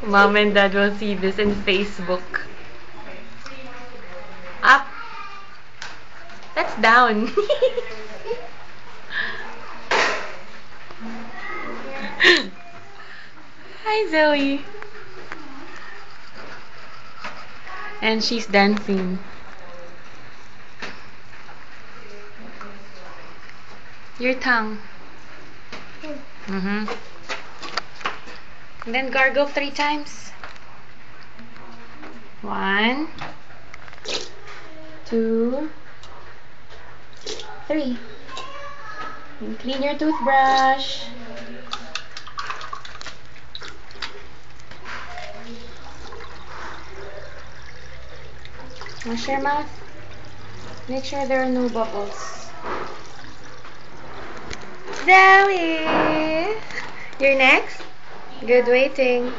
Mom and Dad will see this in Facebook. Up. That's down. Hi, Zoe. And she's dancing. Your tongue. And then gargle 3 times. 1, 2, 3. And clean your toothbrush. Wash your mouth. Make sure there are no bubbles. Zoe! You're next? Good waiting.